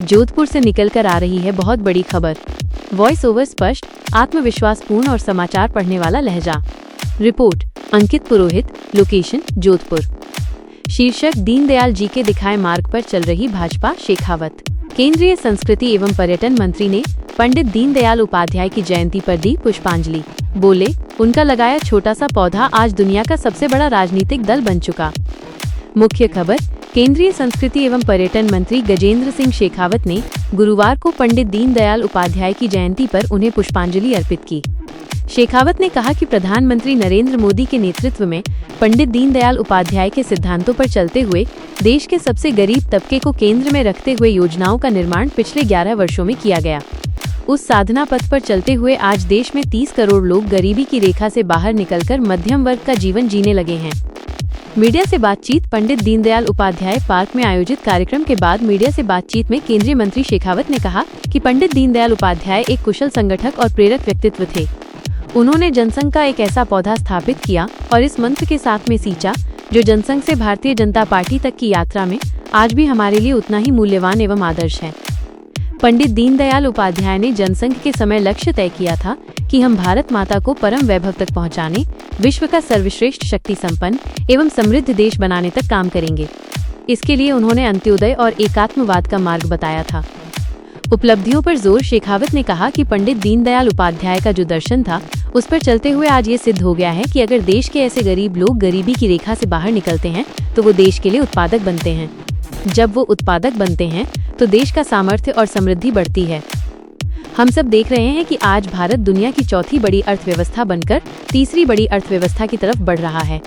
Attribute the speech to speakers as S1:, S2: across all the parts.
S1: जोधपुर से निकलकर आ रही है बहुत बड़ी खबर। वॉइस ओवर स्पष्ट, आत्मविश्वासपूर्ण और समाचार पढ़ने वाला लहजा। रिपोर्ट अंकित पुरोहित, लोकेशन जोधपुर। शीर्षक दीनदयाल जी के दिखाए मार्ग पर चल रही भाजपा शेखावत। केंद्रीय संस्कृति एवं पर्यटन मंत्री ने पंडित दीनदयाल उपाध्याय की जयंती पर दी पुष्पांजलि। बोले, उनका लगाया छोटा सा पौधा आज दुनिया का सबसे बड़ा राजनीतिक दल बन चुका। मुख्य खबर, केंद्रीय संस्कृति एवं पर्यटन मंत्री गजेंद्र सिंह शेखावत ने गुरुवार को पंडित दीनदयाल उपाध्याय की जयंती पर उन्हें पुष्पांजलि अर्पित की। शेखावत ने कहा कि प्रधानमंत्री नरेंद्र मोदी के नेतृत्व में पंडित दीनदयाल उपाध्याय के सिद्धांतों पर चलते हुए देश के सबसे गरीब तबके को केंद्र में रखते हुए योजनाओं का निर्माण पिछले 11 वर्षों में किया गया। उस साधना पथ पर चलते हुए आज देश में 30 करोड़ लोग गरीबी की रेखा से बाहर निकलकर मध्यम वर्ग का जीवन जीने लगे हैं। मीडिया से बातचीत। पंडित दीनदयाल उपाध्याय पार्क में आयोजित कार्यक्रम के बाद मीडिया से बातचीत में केंद्रीय मंत्री शेखावत ने कहा कि पंडित दीनदयाल उपाध्याय एक कुशल संगठक और प्रेरक व्यक्तित्व थे। उन्होंने जनसंघ का एक ऐसा पौधा स्थापित किया और इस मंत्र के साथ में सींचा जो जनसंघ से भारतीय जनता पार्टी तक की यात्रा में आज भी हमारे लिए उतना ही मूल्यवान एवं आदर्श है। पंडित दीनदयाल उपाध्याय ने जनसंघ के समय लक्ष्य तय किया था कि हम भारत माता को परम वैभव तक पहुंचाने, विश्व का सर्वश्रेष्ठ शक्ति संपन्न एवं समृद्ध देश बनाने तक काम करेंगे। इसके लिए उन्होंने अंत्योदय और एकात्मवाद का मार्ग बताया था। उपलब्धियों पर जोर। शेखावत ने कहा कि पंडित दीनदयाल उपाध्याय का जो दर्शन था उस पर चलते हुए आज ये सिद्ध हो गया है कि अगर देश के ऐसे गरीब लोग गरीबी की रेखा से बाहर निकलते हैं तो वो देश के लिए उत्पादक बनते हैं। जब वो उत्पादक बनते हैं तो देश का सामर्थ्य और समृद्धि बढ़ती है। हम सब देख रहे हैं कि आज भारत दुनिया की चौथी बड़ी अर्थव्यवस्था बनकर तीसरी बड़ी अर्थव्यवस्था की तरफ बढ़ रहा है।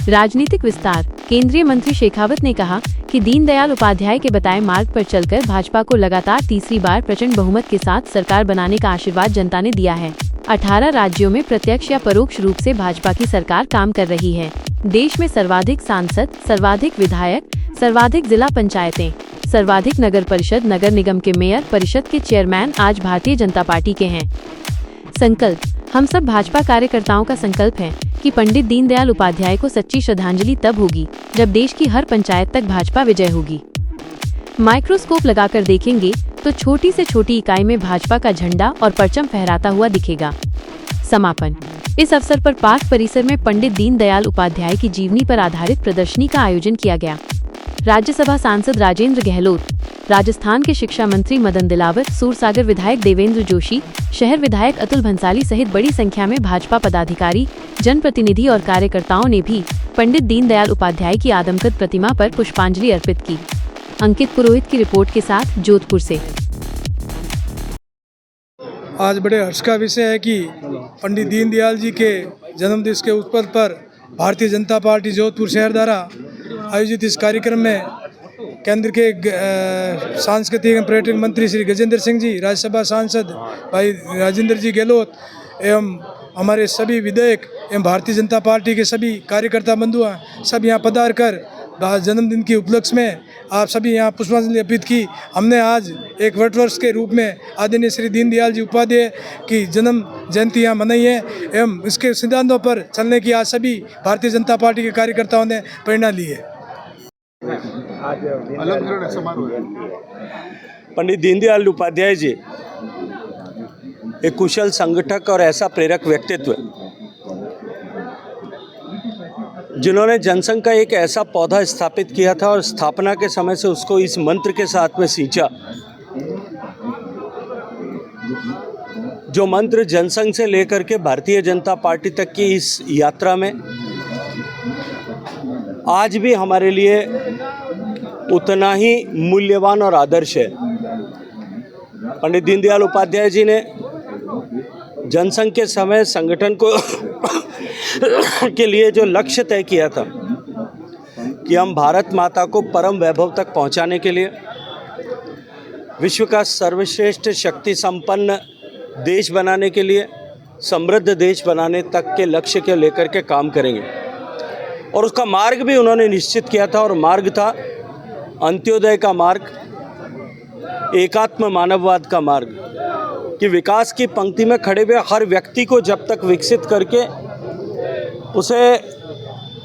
S1: राजनीतिक विस्तार। केंद्रीय मंत्री शेखावत ने कहा कि दीनदयाल उपाध्याय के बताए मार्ग पर चलकर भाजपा को लगातार तीसरी बार प्रचंड बहुमत के साथ सरकार बनाने का आशीर्वाद जनता ने दिया है। 18 राज्यों में प्रत्यक्ष या परोक्ष रूप से भाजपा की सरकार काम कर रही है। देश में सर्वाधिक सांसद, सर्वाधिक विधायक, सर्वाधिक जिला पंचायतें, सर्वाधिक नगर परिषद, नगर निगम के मेयर, परिषद के चेयरमैन आज भारतीय जनता पार्टी के हैं। संकल्प। हम सब भाजपा कार्यकर्ताओं का संकल्प है कि पंडित दीनदयाल उपाध्याय को सच्ची श्रद्धांजलि तब होगी जब देश की हर पंचायत तक भाजपा विजय होगी। माइक्रोस्कोप लगाकर देखेंगे तो छोटी से छोटी इकाई में भाजपा का झंडा और परचम फहराता हुआ दिखेगा। समापन। इस अवसर पर पार्क परिसर में पंडित दीनदयाल उपाध्याय की जीवनी पर आधारित प्रदर्शनी का आयोजन किया गया। राज्यसभा सांसद राजेंद्र गहलोत, राजस्थान के शिक्षा मंत्री मदन दिलावर, सूरसागर विधायक देवेंद्र जोशी, शहर विधायक अतुल भंसाली सहित बड़ी संख्या में भाजपा पदाधिकारी, जनप्रतिनिधि और कार्यकर्ताओं ने भी पंडित दीनदयाल उपाध्याय की आदमकद प्रतिमा पर पुष्पांजलि अर्पित की। अंकित पुरोहित की रिपोर्ट के साथ जोधपुर से।
S2: आज बड़े हर्ष का विषय है कि पंडित दीनदयाल जी के जन्मदिवस के उत्सव पर भारतीय जनता पार्टी जोधपुर शहर द्वारा आयोजित इस कार्यक्रम में केंद्र के सांस्कृतिक एवं पर्यटन मंत्री श्री गजेंद्र सिंह जी, राज्यसभा सांसद भाई राजेंद्र जी गहलोत एवं हमारे सभी विधायक एवं भारतीय जनता पार्टी के सभी कार्यकर्ता बंधु सब यहाँ पधार कर जन्मदिन के उपलक्ष्य में आप सभी यहाँ पुष्पांजलि अर्पित की। हमने आज एक वर्ष के रूप में आदरणीय श्री दीनदयाल जी उपाध्याय की जन्म जयंती यहाँ मनाई है एवं इसके सिद्धांतों पर चलने की आज सभी भारतीय जनता पार्टी के कार्यकर्ताओं ने प्रेरणा ली है।
S3: पंडित दीनदयाल उपाध्याय जी एक कुशल संगठक और ऐसा प्रेरक व्यक्तित्व जिन्होंने जनसंघ का एक ऐसा पौधा स्थापित किया था और स्थापना के समय से उसको इस मंत्र के साथ में सींचा जो मंत्र जनसंघ से लेकर के भारतीय जनता पार्टी तक की इस यात्रा में आज भी हमारे लिए उतना ही मूल्यवान और आदर्श है। पंडित दीनदयाल उपाध्याय जी ने जनसंघ के समय संगठन को के लिए जो लक्ष्य तय किया था कि हम भारत माता को परम वैभव तक पहुंचाने के लिए विश्व का सर्वश्रेष्ठ शक्ति संपन्न देश बनाने के लिए, समृद्ध देश बनाने तक के लक्ष्य के लेकर के काम करेंगे। और उसका मार्ग भी उन्होंने निश्चित किया था और मार्ग था अंत्योदय का मार्ग, एकात्म मानववाद का मार्ग, कि विकास की पंक्ति में खड़े हुए हर व्यक्ति को जब तक विकसित करके उसे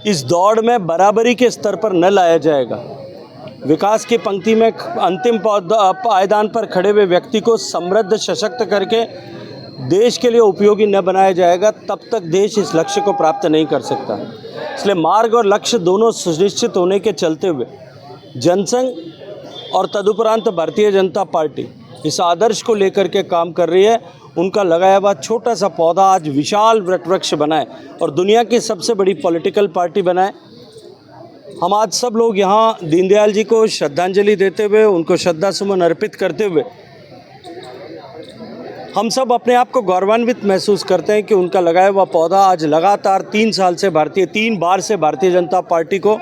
S3: इस दौड़ में बराबरी के स्तर पर न लाया जाएगा, विकास की पंक्ति में अंतिम पायदान पर खड़े हुए व्यक्ति को समृद्ध सशक्त करके देश के लिए उपयोगी न बनाया जाएगा, तब तक देश इस लक्ष्य को प्राप्त नहीं कर सकता। इसलिए मार्ग और लक्ष्य दोनों सुनिश्चित होने के चलते हुए जनसंघ और तदुपरांत भारतीय जनता पार्टी इस आदर्श को लेकर के काम कर रही है। उनका लगाया हुआ छोटा सा पौधा आज विशाल वृक्ष बनाए और दुनिया की सबसे बड़ी पॉलिटिकल पार्टी बनाए। हम आज सब लोग यहाँ दीनदयाल जी को श्रद्धांजलि देते हुए, उनको श्रद्धा सुमन अर्पित करते हुए हम सब अपने आप को गौरवान्वित महसूस करते हैं कि उनका लगाया हुआ पौधा आज लगातार 3 बार से भारतीय जनता पार्टी को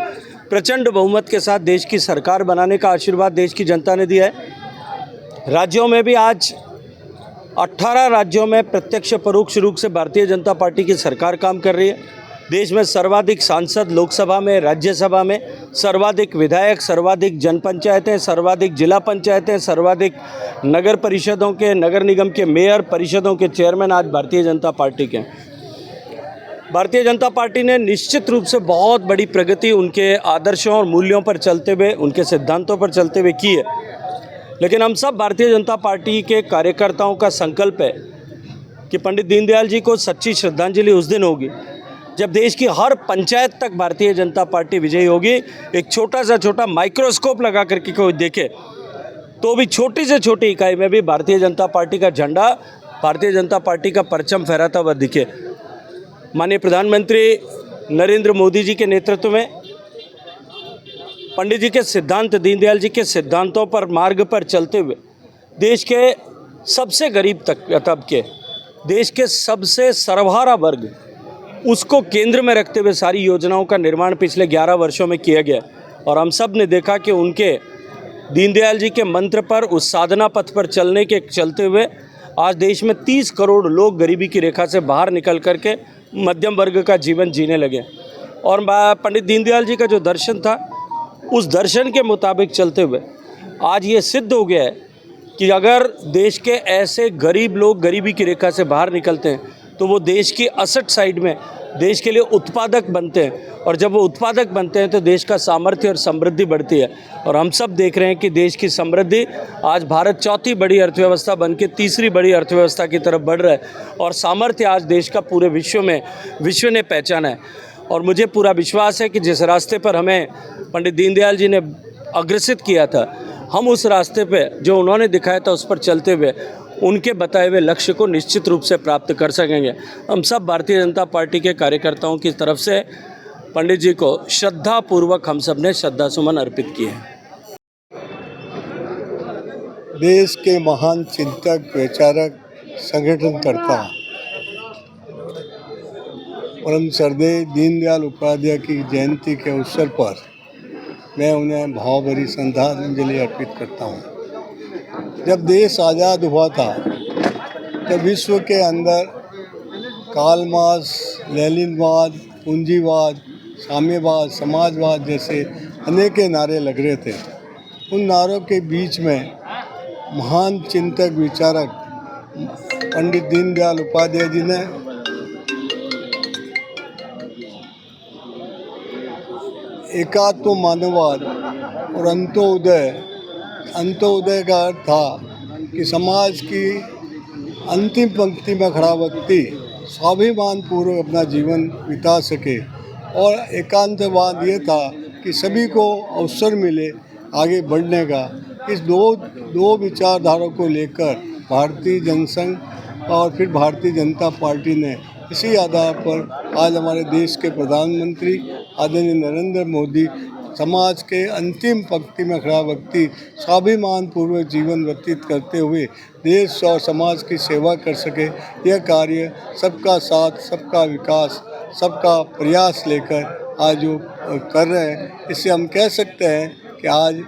S3: प्रचंड बहुमत के साथ देश की सरकार बनाने का आशीर्वाद देश की जनता ने दिया है। राज्यों में भी आज 18 राज्यों में प्रत्यक्ष परोक्ष रूप से भारतीय जनता पार्टी की सरकार काम कर रही है। देश में सर्वाधिक सांसद लोकसभा में, राज्यसभा में, सर्वाधिक विधायक, सर्वाधिक जनपंचायतें, सर्वाधिक जिला पंचायतें, सर्वाधिक नगर परिषदों के, नगर निगम के मेयर, परिषदों के चेयरमैन आज भारतीय जनता पार्टी के हैं। भारतीय जनता पार्टी ने निश्चित रूप से बहुत बड़ी प्रगति उनके आदर्शों और मूल्यों पर चलते हुए, उनके सिद्धांतों पर चलते हुए की है। लेकिन हम सब भारतीय जनता पार्टी के कार्यकर्ताओं का संकल्प है कि पंडित दीनदयाल जी को सच्ची श्रद्धांजलि उस दिन होगी जब देश की हर पंचायत तक भारतीय जनता पार्टी विजयी होगी। एक छोटा माइक्रोस्कोप लगा करके कोई देखे तो भी छोटी से छोटी इकाई में भी भारतीय जनता पार्टी का झंडा, भारतीय जनता पार्टी का परचम फहराता हुआ दिखे। माननीय प्रधानमंत्री नरेंद्र मोदी जी के नेतृत्व में पंडित जी के सिद्धांत, दीनदयाल जी के सिद्धांतों पर मार्ग पर चलते हुए देश के सबसे गरीब तबके, देश के सबसे सर्वहारा वर्ग, उसको केंद्र में रखते हुए सारी योजनाओं का निर्माण पिछले 11 वर्षों में किया गया। और हम सब ने देखा कि उनके दीनदयाल जी के मंत्र पर, उस साधना पथ पर चलने के चलते हुए आज देश में 30 करोड़ लोग गरीबी की रेखा से बाहर निकल करके मध्यम वर्ग का जीवन जीने लगे। और पंडित दीनदयाल जी का जो दर्शन था, उस दर्शन के मुताबिक चलते हुए आज ये सिद्ध हो गया है कि अगर देश के ऐसे गरीब लोग गरीबी की रेखा से बाहर निकलते हैं तो वो देश की असट साइड में देश के लिए उत्पादक बनते हैं। और जब वो उत्पादक बनते हैं तो देश का सामर्थ्य और समृद्धि बढ़ती है। और हम सब देख रहे हैं कि देश की समृद्धि आज भारत चौथी बड़ी अर्थव्यवस्था बन के तीसरी बड़ी अर्थव्यवस्था की तरफ बढ़ रहा है। और सामर्थ्य आज देश का पूरे विश्व ने पहचाना है। और मुझे पूरा विश्वास है कि जिस रास्ते पर हमें पंडित दीनदयाल जी ने अग्रसित किया था, हम उस रास्ते पे जो उन्होंने दिखाया था उस पर चलते हुए उनके बताए हुए लक्ष्य को निश्चित रूप से प्राप्त कर सकेंगे। हम सब भारतीय जनता पार्टी के कार्यकर्ताओं की तरफ से पंडित जी को श्रद्धापूर्वक हम सब ने श्रद्धा सुमन अर्पित किए हैं।
S4: देश के महान चिंतक, विचारक, संगठनकर्ता परम श्रद्धेय दीनदयाल उपाध्याय की जयंती के अवसर पर मैं उन्हें भावभरी श्रद्धांजलि अर्पित करता हूँ। जब देश आज़ाद हुआ था तब विश्व के अंदर कालमास, लेनिनवाद, पूंजीवाद, साम्यवाद, समाजवाद जैसे अनेक नारे लग रहे थे। उन नारों के बीच में महान चिंतक, विचारक पंडित दीनदयाल उपाध्याय जी ने एकात्म मानववाद और अंत्योदय का अर्थ था कि समाज की अंतिम पंक्ति में खड़ा व्यक्ति स्वाभिमान पूर्वक अपना जीवन बिता सके। और एकांतवाद ये था कि सभी को अवसर मिले आगे बढ़ने का। इस दो विचारधारा को लेकर भारतीय जनसंघ और फिर भारतीय जनता पार्टी ने इसी आधार पर आज हमारे देश के प्रधानमंत्री आदरणीय नरेंद्र मोदी समाज के अंतिम पंक्ति में खड़ा व्यक्ति स्वाभिमान पूर्वक जीवन व्यतीत करते हुए देश और समाज की सेवा कर सके, यह कार्य सबका साथ, सबका विकास, सबका प्रयास लेकर आज जो कर रहे हैं, इससे हम कह सकते हैं कि आज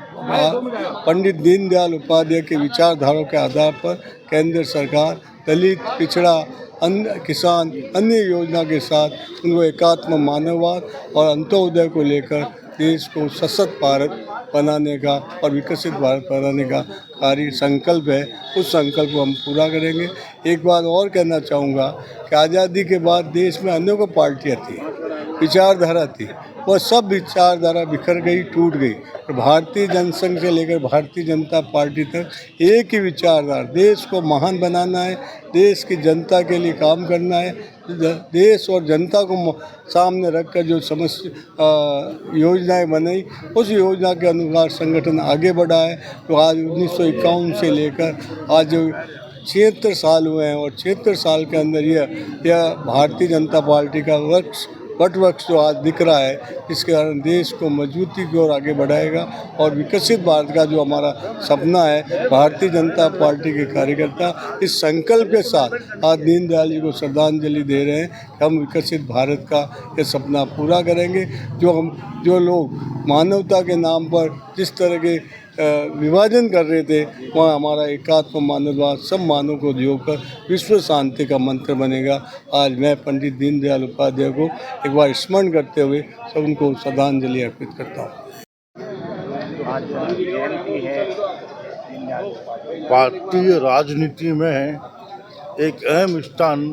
S4: पंडित दीनदयाल उपाध्याय के विचारधारा के आधार पर केंद्र सरकार दलित, पिछड़ा, अन्य किसान, अन्य योजना के साथ उनको एकात्म मानववाद और अंत्योदय को लेकर देश को सशक्त भारत बनाने का और विकसित भारत बनाने का कार्य संकल्प है। उस संकल्प को हम पूरा करेंगे। एक बात और कहना चाहूँगा कि आज़ादी के बाद देश में अनेकों पार्टियाँ थी विचारधारा थी वह सब विचारधारा बिखर गई, टूट गई। और भारतीय जनसंघ से लेकर भारतीय जनता पार्टी तक एक ही विचारधारा, देश को महान बनाना है, देश की जनता के लिए काम करना है, देश और जनता को सामने रखकर जो योजनाएं बनाई उस योजना के अनुसार संगठन आगे बढ़ा है। तो आज 1951 से लेकर आज जो 76 साल हुए हैं और 76 साल के अंदर यह भारतीय जनता पार्टी का वटवृक्ष जो आज दिख रहा है, इसके कारण देश को मजबूती की ओर आगे बढ़ाएगा। और विकसित भारत का जो हमारा सपना है, भारतीय जनता पार्टी के कार्यकर्ता इस संकल्प के साथ आज दीनदयाल जी को श्रद्धांजलि दे रहे हैं कि हम विकसित भारत का ये सपना पूरा करेंगे। जो लोग मानवता के नाम पर जिस तरह के विभाजन कर रहे थे, वहाँ हमारा एकात्म मानववाद सब मानव को जोड़कर विश्व शांति का मंत्र बनेगा। आज मैं पंडित दीनदयाल उपाध्याय को एक बार स्मरण करते हुए सब उनको श्रद्धांजलि अर्पित करता हूँ।
S5: भारतीय राजनीति में एक अहम स्थान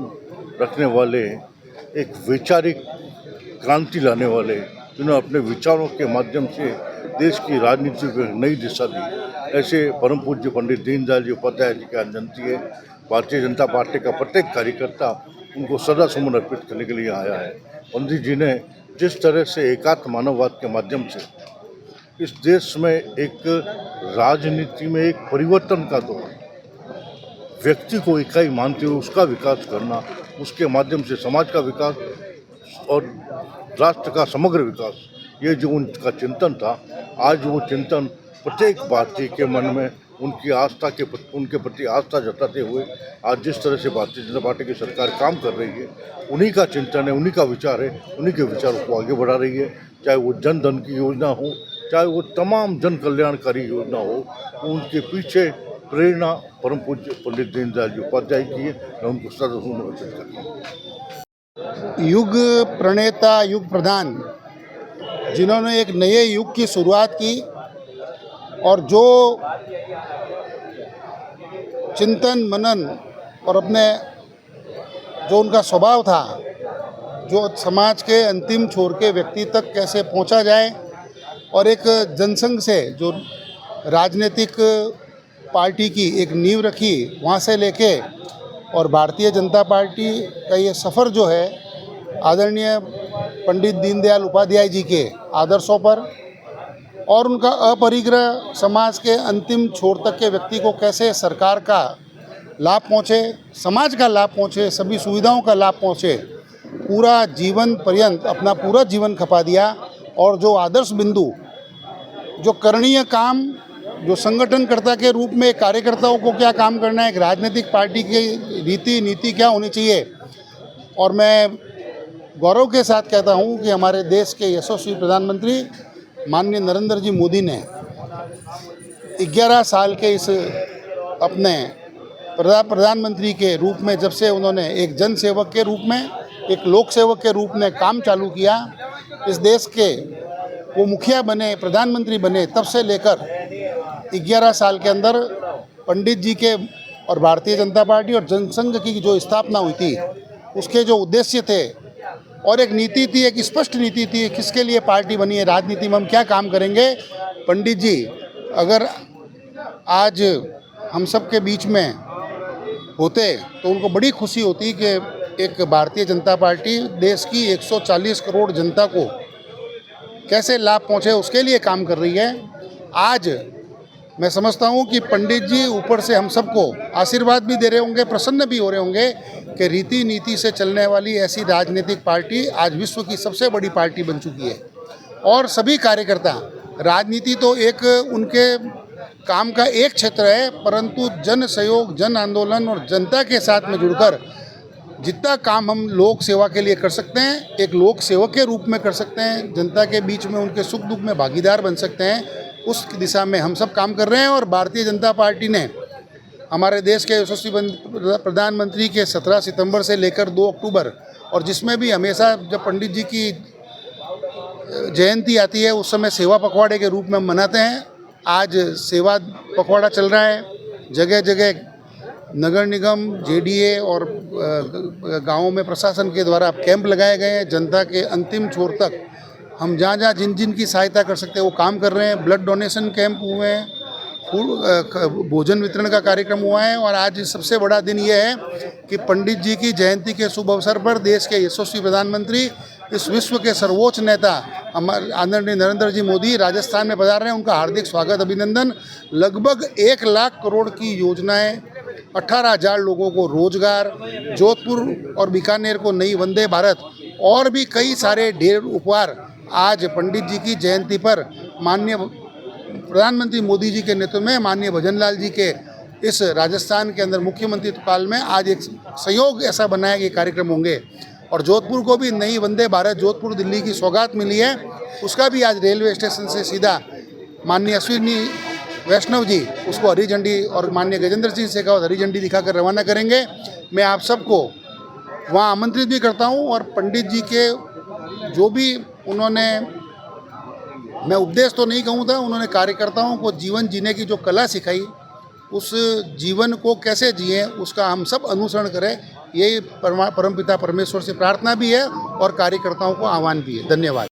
S5: रखने वाले, एक वैचारिक क्रांति लाने वाले, जिन्होंने अपने विचारों के माध्यम से देश की राजनीति को नई दिशा दी, ऐसे परम पूज्य पंडित दीनदयाल जी उपाध्याय जी की आज जयंती है। भारतीय जनता पार्टी का प्रत्येक कार्यकर्ता उनको सदा सुमन अर्पित करने के लिए आया है। पंडित जी ने जिस तरह से एकात्म मानववाद के माध्यम से इस देश में एक राजनीति में एक परिवर्तन का दौर, व्यक्ति को इकाई मानते हुए उसका विकास करना, उसके माध्यम से समाज का विकास और राष्ट्र का समग्र विकास, ये जो उनका चिंतन था, आज वो चिंतन प्रत्येक भारतीय के मन में उनके प्रति आस्था जताते हुए आज जिस तरह से भारतीय जनता पार्टी की सरकार काम कर रही है, उन्हीं का चिंतन है, उन्हीं का विचार है, उन्हीं के विचारों को आगे बढ़ा रही है। चाहे वो जन धन की योजना हो, चाहे वो तमाम जन कल्याणकारी योजना हो, उनके पीछे प्रेरणा परम पूज्य पंडित दीनदयाल जी उपाध्याय की है। मैं उनको सदा समर्पित करता हूँ।
S6: युग प्रणेता, युग प्रधान, जिन्होंने एक नए युग की शुरुआत की और जो चिंतन मनन और अपने जो उनका स्वभाव था, जो समाज के अंतिम छोर के व्यक्ति तक कैसे पहुंचा जाए, और एक जनसंघ से जो राजनीतिक पार्टी की एक नींव रखी, वहाँ से लेके और भारतीय जनता पार्टी का ये सफ़र जो है आदरणीय पंडित दीनदयाल उपाध्याय जी के आदर्शों पर और उनका अपरिग्रह समाज के अंतिम छोर तक के व्यक्ति को कैसे सरकार का लाभ पहुँचे, समाज का लाभ पहुँचे, सभी सुविधाओं का लाभ पहुँचे, पूरा जीवन पर्यंत अपना पूरा जीवन खपा दिया। और जो आदर्श बिंदु, जो करणीय काम, जो संगठनकर्ता के रूप में कार्यकर्ताओं को क्या काम करना है, एक राजनीतिक पार्टी की रीति नीति क्या होनी चाहिए। और मैं गौरव के साथ कहता हूं कि हमारे देश के यशस्वी प्रधानमंत्री माननीय नरेंद्र जी मोदी ने 11 साल के इस अपने प्रधानमंत्री के रूप में, जब से उन्होंने एक जन सेवक के रूप में, एक लोक सेवक के रूप में काम चालू किया, इस देश के वो मुखिया बने, प्रधानमंत्री बने, तब से लेकर 11 साल के अंदर पंडित जी के और भारतीय जनता पार्टी और जनसंघ की जो स्थापना हुई थी, उसके जो उद्देश्य थे और एक नीति थी, एक स्पष्ट नीति थी, किसके लिए पार्टी बनी है, राजनीति में हम क्या काम करेंगे। पंडित जी अगर आज हम सब के बीच में होते तो उनको बड़ी खुशी होती कि एक भारतीय जनता पार्टी देश की 140 करोड़ जनता को कैसे लाभ पहुँचे, उसके लिए काम कर रही है। आज मैं समझता हूँ कि पंडित जी ऊपर से हम सबको आशीर्वाद भी दे रहे होंगे, प्रसन्न भी हो रहे होंगे कि रीति नीति से चलने वाली ऐसी राजनीतिक पार्टी आज विश्व की सबसे बड़ी पार्टी बन चुकी है। और सभी कार्यकर्ता, राजनीति तो एक उनके काम का एक क्षेत्र है, परंतु जन सहयोग, जन आंदोलन और जनता के साथ में जुड़कर जितना काम हम लोक सेवा के लिए कर सकते हैं, एक लोक सेवक के रूप में कर सकते हैं, जनता के बीच में उनके सुख दुख में भागीदार बन सकते हैं, उस दिशा में हम सब काम कर रहे हैं। और भारतीय जनता पार्टी ने हमारे देश के यशस्वी प्रधानमंत्री के 17 सितंबर से लेकर 2 अक्टूबर, और जिसमें भी हमेशा जब पंडित जी की जयंती आती है उस समय सेवा पखवाड़े के रूप में हम मनाते हैं। आज सेवा पखवाड़ा चल रहा है, जगह जगह नगर निगम जेडीए और गांवों में प्रशासन के द्वारा कैंप लगाए गए हैं। जनता के अंतिम छोर तक हम जहाँ जहाँ जिन जिन की सहायता कर सकते हैं वो काम कर रहे हैं। ब्लड डोनेशन कैंप हुए हैं, भोजन वितरण का कार्यक्रम हुआ है और आज सबसे बड़ा दिन यह है कि पंडित जी की जयंती के शुभ अवसर पर देश के यशस्वी प्रधानमंत्री, इस विश्व के सर्वोच्च नेता हमारे आदरणीय नरेंद्र जी मोदी राजस्थान में पधार रहे हैं। उनका हार्दिक स्वागत, अभिनंदन। लगभग 1 लाख करोड़ की योजनाएं, 18,000 लोगों को रोजगार, जोधपुर और बीकानेर को नई वंदे भारत और भी कई सारे ढेर उपहार आज पंडित जी की जयंती पर माननीय प्रधानमंत्री मोदी जी के नेतृत्व में माननीय भजनलाल जी के इस राजस्थान के अंदर मुख्यमंत्री काल में आज एक संयोग ऐसा बनाया कि कार्यक्रम होंगे। और जोधपुर को भी नई वंदे भारत जोधपुर दिल्ली की सौगात मिली है, उसका भी आज रेलवे स्टेशन से सीधा माननीय अश्विनी वैष्णव जी उसको हरी झंडी और माननीय गजेंद्र सिंह शेखावत हरी झंडी दिखाकर रवाना करेंगे। मैं आप सबको वहाँ आमंत्रित भी करता हूँ और पंडित जी के जो भी उन्होंने, मैं उपदेश तो नहीं कहूँगा, उन्होंने कार्यकर्ताओं को जीवन जीने की जो कला सिखाई, उस जीवन को कैसे जिए उसका हम सब अनुसरण करें, यही परमपिता परमेश्वर से प्रार्थना भी है और कार्यकर्ताओं को आह्वान भी है। धन्यवाद।